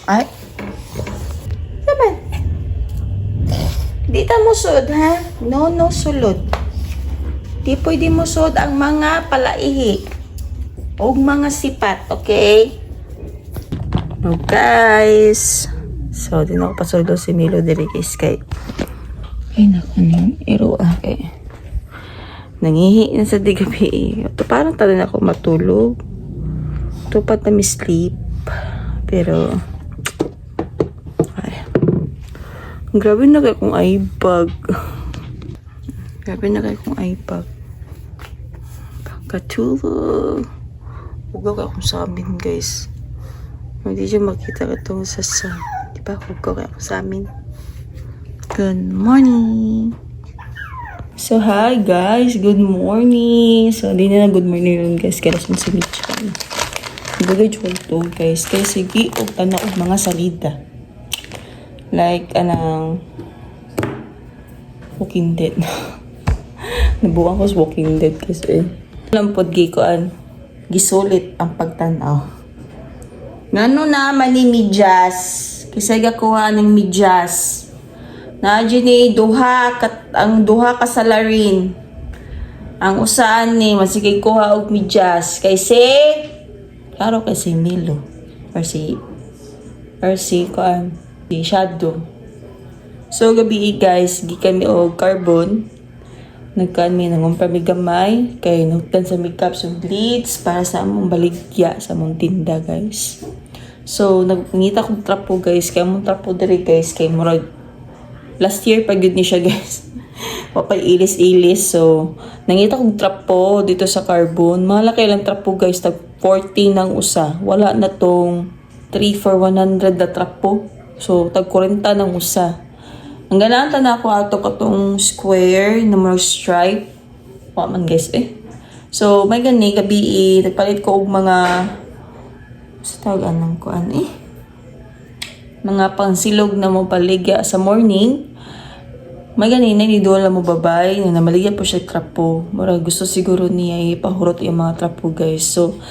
Ay. Saban. Di ta musod, ha? No, sulod. Di pwede musod ang mga palaihi. O mga sipat, okay? Oh, guys. So, di na ako pasulo si Milo diri kay. Ay, naku ni. Iro kay. Nangihi na sa digabi. Ito parang tala na ako matulog. Tupat na mi-sleep. Pero, ay. Grabe na kayo kung ibag. Grabe na kayo kung ibag. Kakatulog. Huwag ako sa amin, guys. Hindi siya makita ka itong sasa. Diba? Huwag ako sa amin. Good morning! So, hi guys! Good morning! So, di na good morning rin guys. Kaya sa si Mitch. Bagay to guys. Kaya sige, uktan na mga salida. Like, Walking Dead. Nabuang ko sa Walking Dead kasi. Lampod gikoan. Gisulit ang pagtanaw. Ngano na mani medyas. Kisay gakuha ng medyas. Nadyo ni ang duha ka salarin. Ang usaan ni masigay kuha og medyas. Kasi klaro kasi Milo. Or si Shadow. So gabi guys, gikan mi og carbon. Nagkaan mi nang umpami gamay kay nugtan sa makeup so bleach para sa among baligya sa among tinda guys. So nagpangita kong trapo guys, kay among trapo diri guys kay murag last year pa gyud ni siya guys. Wapay ilis-ilis. So nangita kong trapo dito sa carbon. Malaki lang trapo guys, tag 40 nang usa. Wala na tong 3 for 100 na trapo. So tag 40 nang usa. Ang ganaan na ako ato katong square na mga stripe. Wa man guys So may gani gabi nagpalit ko og mga sa tawag anong kuan mga pangsilog na mo paligya sa morning. May gani na nidola mo babay na namaligya po siya trapo. Mura gusto siguro niya ipahurot yung mga trapo guys. So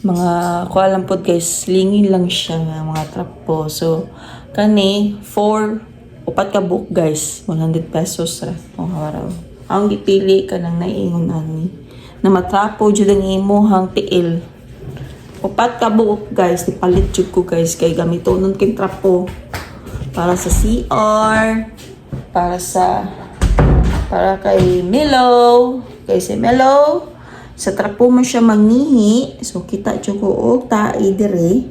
mga kualam po guys, lingin lang siya mga trapo. So kani 4 ka book guys, 100 pesos ra ang araw. Ang gipili ka nang naiingon ani na matrapo jud ang imuhang tiil. 4 ka book guys, ipalit jud ko guys kay gamiton kay trapo para sa CR, para kay Milo, kay si Milo. Sa trapo man siya mangihi, so kita jud ko og tai dire.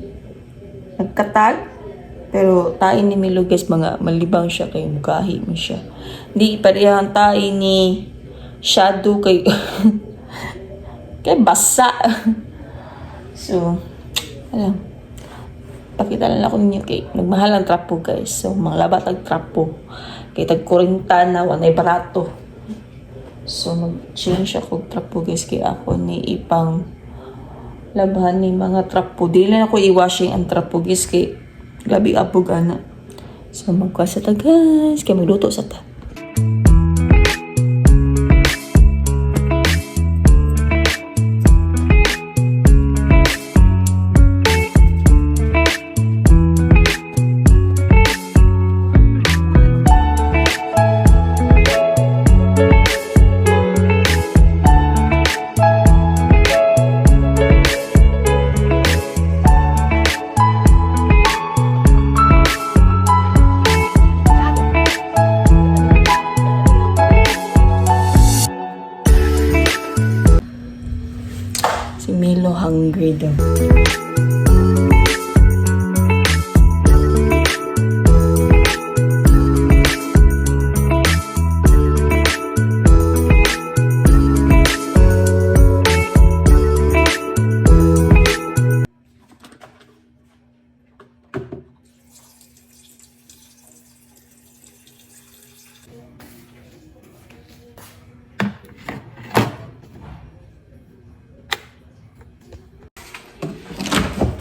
Nagkatag. Pero tayo ni Milo guys, mga malibang siya kay mugahi mo siya. Hindi parehang tayo ni Shadow kay kay basa. So, pakita lang ako ninyo kay nagmahal ang trapo guys. So, mga labat ang trapo. Kay tag 40 na, wanay barato. So, mag-change ako trapo guys kay ako ni ipang labahan ni mga trapo. Dili na ako i-washing ang trapo guys kay gabi apog ana. So magkwasa ta guys, kay magluto sa ta. Si Milo hungry daw.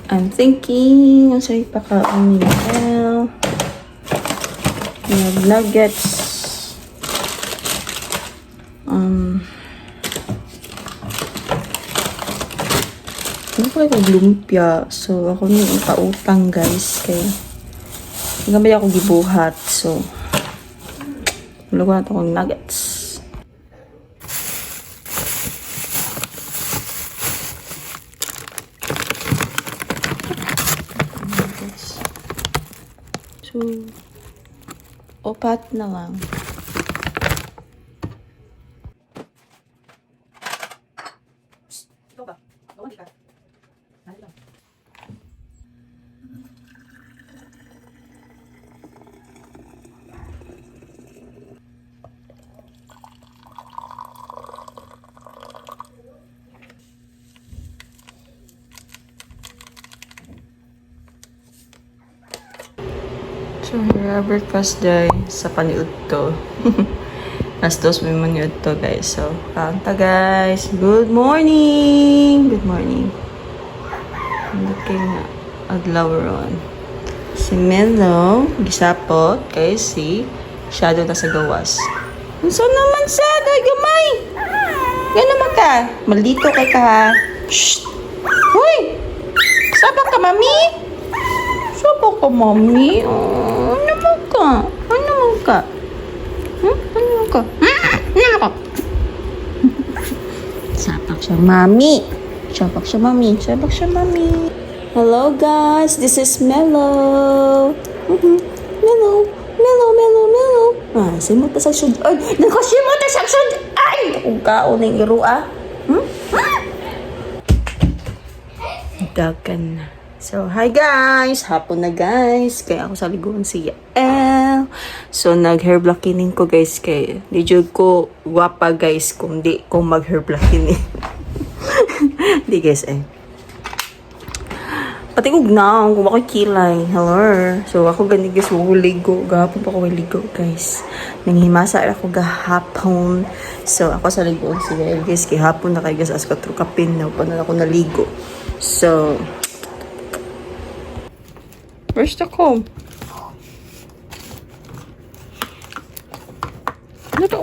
I'm thinking, ang sarap pakain nila. Nuggets. Ano ko yung lumpia. So, ako na yung pautang, guys. Kaya, gamay ako gibuhat. So, lugo na ito kong nuggets. So, opat na lang. So, here breakfast day sa paniud to. Nastos may maniud to, guys. So, kanta, guys. Good morning! Good morning. Looking adlaw ron. Si Melo, gisapot, kay si Shadow na sa gawas. Unsa naman sa day gamay? Yan naman ka. Maldito kay ka, ha? Shh! Hoy! Sabak ka, mami? Sabak ka, mami? Oh, ano naman ka? Ano naman ka? Ano naman ka? Ano naman ka? Sabak siya, mami. Sabak siya, mami. Sabak siya, mami. Hello, guys. This is Melo. Melo. Melo, Melo, Melo. Ah, simot na sa sud. Ay, nakasimot na sa sud. Ay, kung kaon ng iro, ah. Dagan na. So, hi guys! Hapon na guys. Kaya ako sa liguan si Yael. So, nag-hair blocking ko guys. Kaya, di jud ko wapa guys kung di ko mag-hair blocking. Di guys eh. Pati kong na, kung ako'y kilay. Hello. So, ako ganit guys, ligo. Gahapon pa ako ligo guys. Nanghimasa ako gahapon. So, ako sa liguan si Yael guys. Kaya hapon na kayo guys, as katrukapin na. Paano ako naligo. So, where's the comb? Ano to?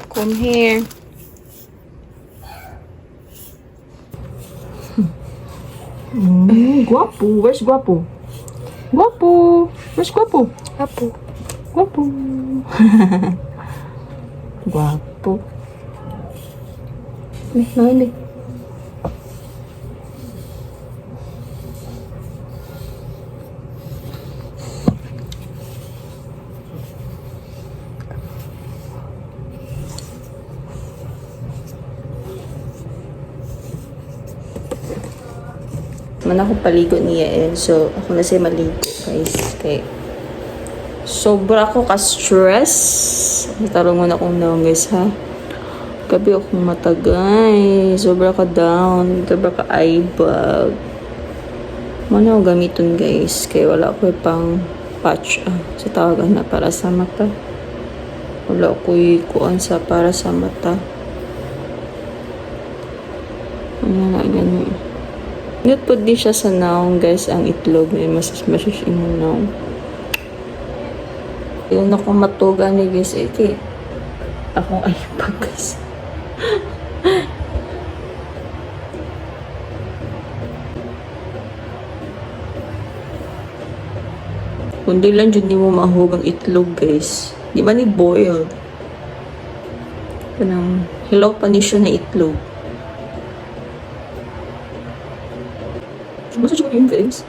Comb here. Guapo. Where's Guapo? Guapo. Where's Guapo? Guapo. Guapo. Guapo. Nani. Man ako paligo ni Yael. So, ako na siya maligo, guys. Okay. Sobra ako ka-stress. Natarungan akong naong, guys, ha? Gabi akong matagay. Sobra ka down. Sobra ka eye bag. Mana ako gamiton, guys. Kaya wala ko pang patch. Sa tawagan na para sa mata. Wala ko kuan sa para sa mata. Ano na, ganyan. Ngot po di siya sa naong, guys, ang itlog. May masas imong naong. Yung ako matugan ni guys, kay akong eye bag, guys. Kundi lang dyan di mo mahug ang itlog, guys. Di ba ni boiled? Kanang hilaw pa ni siya na itlog. Basta siya yun, guys.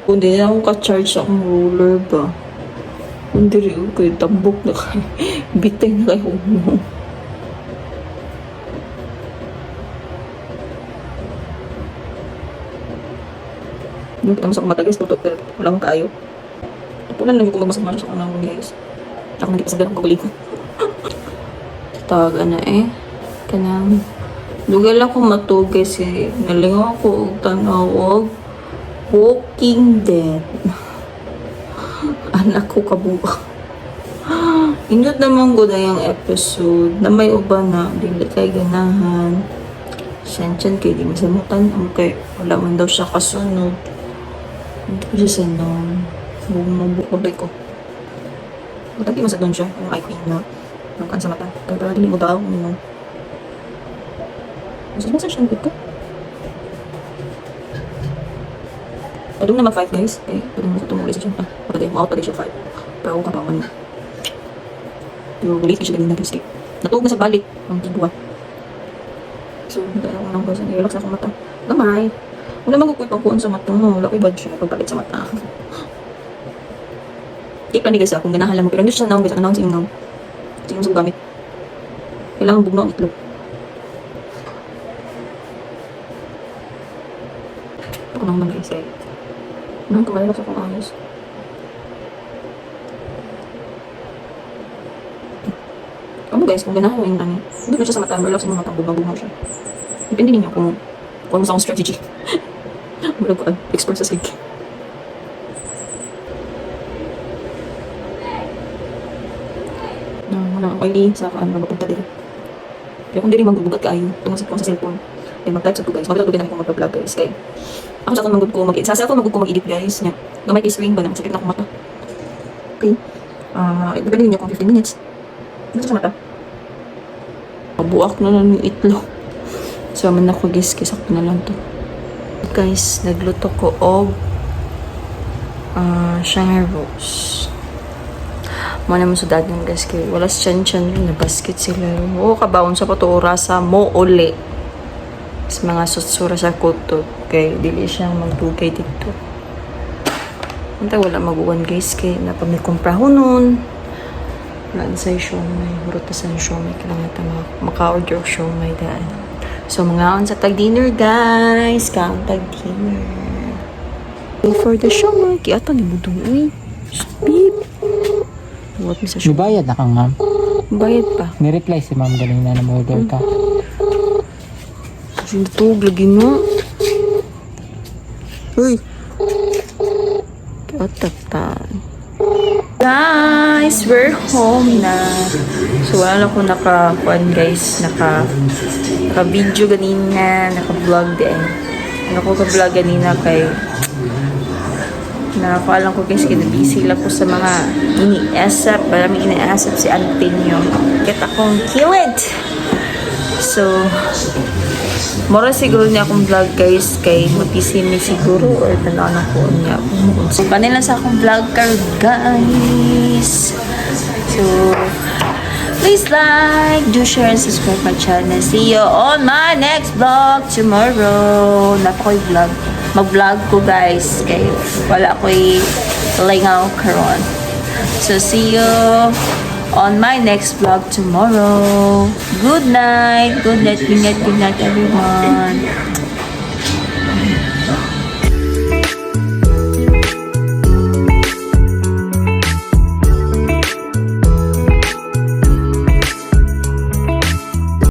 Kundi na akong ka-charge sa akong ruler ba. Kundi rin kayo, tambok na kayo. Bitay na kayo mo. Yung kitang sa kumata, guys, tutok, pero wala akong kaayo. Tupunan lang yung kung magmasak sa kanang, guys. Ako nagkipasagdan akong kabalik ko. Tawaga na eh. Kanang lugal ako matugay si nalingaw ako og tanawag Walking Dead. Anak ko kabuka. Indot naman ko na yung episode na may uba na dili kay ganahan. Siyan kay di masamutan ang kay wala man daw siya kasunod. Hindi ko siya sanong bumabukabay ko. Matagi mo sa doon siya, yung IP na nangkaan sa mata. Kaya para dili mo daw, Mas message ng ko. Padung naman 5 guys. Okay, padung mo sa tumuli siya. Pwede, ma-out pa siya 5. Pero ka pa man. Yung late siya ganun na guys. Natuog na sa balik. Ang tigwa. So, hindi ako nang guys. Relax na sa mata. Gamay. Wala magkukwit ang kuon sa mata mo. Wala ko bad siya. Pagpalit sa mata. Take lang ni guys kung ganahan lang mo. Pero hindi siya naong guys. Ang naong siyong naong. Siyong sa gamit. Kailangan bugno ang itlog. Ako naman guys eh. Nang kumalala sa kong ayos. Kamu guys, kung ganahan mo yung ano, hindi na siya sa mata, relax mo mata, bumang-bumang siya. Depende ninyo kung ano sa akong strategy. Wala ko expert sa sig. Wala akong oily sa ano, mapunta din. Kaya kung di rin magbubugat ka ayun, tungo sa cellphone. Then mag-type sa ko guys, maglalagay na ako mag-vlog guys. Kaya ako sa akong mag-good ko mag-edit. Sa cellphone mag-good ko mag-edit guys. Nya. Gamay kay screen ba na, masakit na akong mata. Okay. Depende ninyo kung 15 minutes. Ano sa mata? Buak na lang yung itlog. So, man ako guys, kisakto na lang to. Guys, nagluto ko og Shanghai Rose. Mana mo sa dad ng guys kay wala si Chan na basket sila. Oo, kabaon sa patura sa mo uli. Sa mga sutsura sa kuto. Kay dili siyang magdugay dito. Antay wala mag-uwan guys kay napamikumpra nun. Wala sa siomay. Hurot na sa siomay. Kailangan ito maka-order siomay daan. So, mga on sa tag-dinner, guys. Kaon tag-dinner. For the siomay. Kaya ito, nimudong. Uy. Beep. What mi sa siomay? Bayad na kang ma'am. Bayad pa. Ni-reply si ma'am galing na order ka. Kasi natug, lagi mo. Uy. Kaya tatan. Guys, we're home na. So, wala lang ako naka-kuan guys. Naka-video ganina. Naka-vlog din. Naka-vlog ganina kay nakakaalam ko guys, busy lang ko sa mga iniasap. Maraming iniasap si Antonio. Kita akong kilid. So, mura siguro niya akong vlog guys kay mag-busy me siguro or tanawin ko niya. So, panila sa akong vlog guys. So, please like, do share, and subscribe my channel. See you on my next vlog tomorrow. Napakoy vlog. Mag-vlog ko guys. Kaya wala ko'y lingaw karon. So, see you on my next vlog tomorrow. Good night. Good night. Good night. Good night, everyone.